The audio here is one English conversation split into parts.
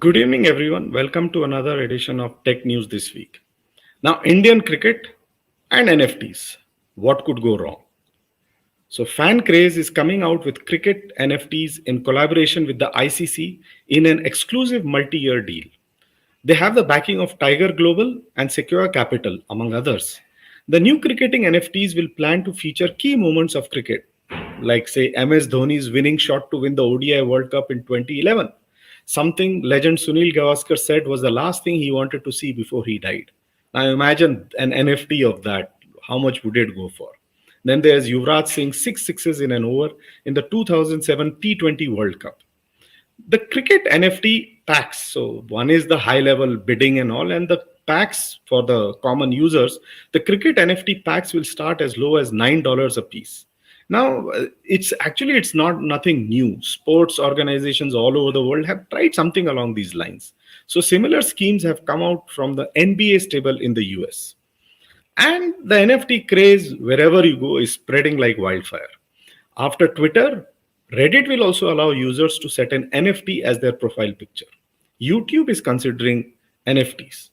Good evening, everyone. Welcome to another edition of Tech News this week. Now, Indian cricket and NFTs. What could go wrong? So, Fan Craze is coming out with cricket NFTs in collaboration with the ICC in an exclusive multi year deal. They have the backing of Tiger Global and Secure Capital, among others. The new cricketing NFTs will plan to feature key moments of cricket, like, say, MS Dhoni's winning shot to win the ODI World Cup in 2011. Something legend Sunil Gavaskar said was the last thing he wanted to see before he died. Now imagine an NFT of that. How much would it go for? Then there's Yuvraj Singh six sixes in an over in the 2007 T20 World Cup. The cricket NFT packs. So one is the high level bidding and all, and the packs for the common users. The cricket NFT packs will start as low as $9 a piece. Now it's not nothing new. Sports organizations all over the world have tried something along these lines. So similar schemes have come out from the NBA stable in the US. And the NFT craze, wherever you go, is spreading like wildfire. After Twitter, Reddit will also allow users to set an NFT as their profile picture. YouTube is considering NFTs.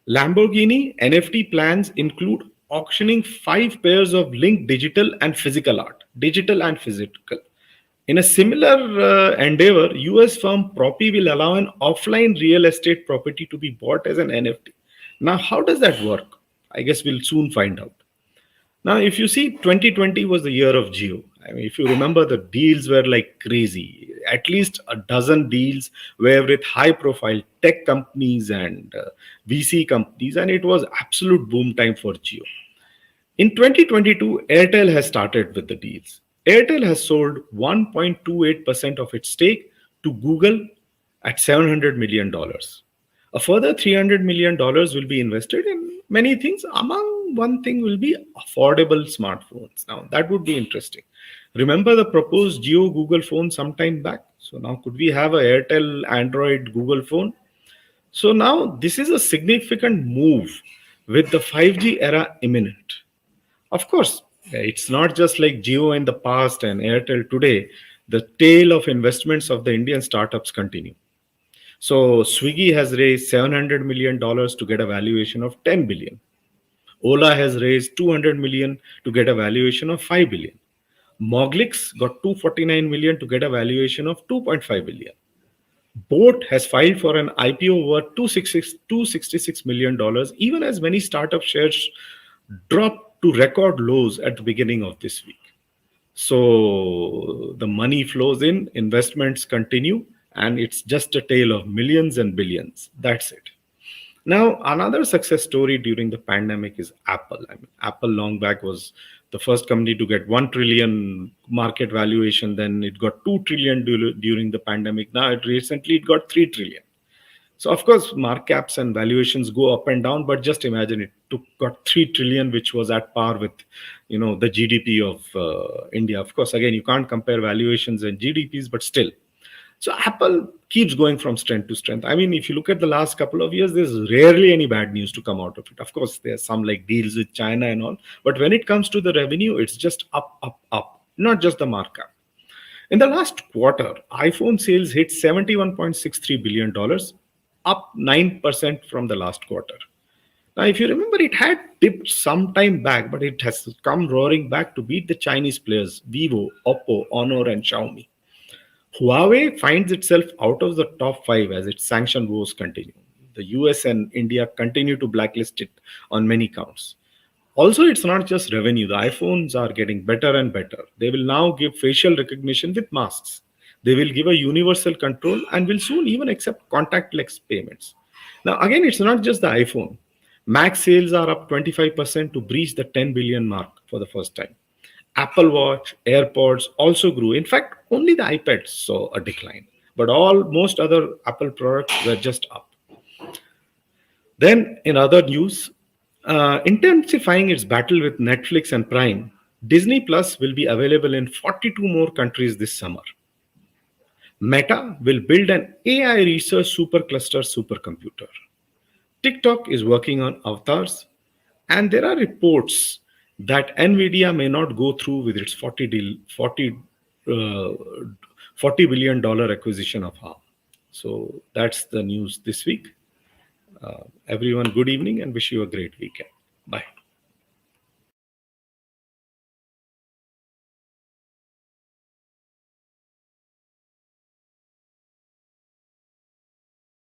Lamborghini NFT plans include auctioning 5 pairs of linked digital and physical art, digital and physical. In a similar endeavor, US firm Propi will allow an offline real estate property to be bought as an NFT. Now, how does that work? I guess we'll soon find out. Now, if you see, 2020 was the year of Geo. I mean, if you remember, the deals were like crazy. At least a dozen deals were with high profile tech companies and VC companies, and it was absolute boom time for Geo. In 2022, Airtel has started with the deals. Airtel has sold 1.28% of its stake to Google at $700 million. A further $300 million will be invested in many things. Among one thing will be affordable smartphones. Now, that would be interesting. Remember the proposed Geo Google phone sometime back? So now could we have a Airtel Android Google phone? So now this is a significant move with the 5G era imminent. Of course, it's not just like Jio in the past and Airtel today. The tail of investments of the Indian startups continue. So Swiggy has raised $700 million to get a valuation of 10 billion. Ola has raised 200 million to get a valuation of 5 billion. Moglix got 249 million to get a valuation of 2.5 billion. Boat has filed for an IPO worth $266 million, even as many startup shares dropped to record lows at the beginning of this week. So the money flows in, investments continue, and it's just a tale of millions and billions. That's it. Now, another success story during the pandemic is Apple. I mean, Apple long back was the first company to get 1 trillion market valuation. Then it got 2 trillion during the pandemic. Now, it got 3 trillion. So of course, market caps and valuations go up and down, but just imagine got 3 trillion, which was at par with, the GDP of India. Of course, again, you can't compare valuations and GDPs, but still. So Apple keeps going from strength to strength. I mean, if you look at the last couple of years, there's rarely any bad news to come out of it. Of course, there's some like deals with China and all, but when it comes to the revenue, it's just up, up, up, not just the markup. In the last quarter, iPhone sales hit $71.63 billion, up 9% from the last quarter. Now, if you remember, it had dipped some time back, but it has come roaring back to beat the Chinese players, Vivo, Oppo, Honor, and Xiaomi. Huawei finds itself out of the top five as its sanction wars continue. The US and India continue to blacklist it on many counts. Also, it's not just revenue. The iPhones are getting better and better. They will now give facial recognition with masks. They will give a universal control and will soon even accept contactless payments. Now, again, it's not just the iPhone. Mac sales are up 25% to breach the 10 billion mark for the first time. Apple Watch, AirPods also grew. In fact, only the iPad saw a decline, but most other Apple products were just up. Then, in other news, intensifying its battle with Netflix and Prime, Disney Plus will be available in 42 more countries this summer. Meta will build an AI research supercluster supercomputer. TikTok is working on avatars, and there are reports that Nvidia may not go through with its $40 billion acquisition of ARM. So that's the news this week. Everyone, good evening and wish you a great weekend. Bye.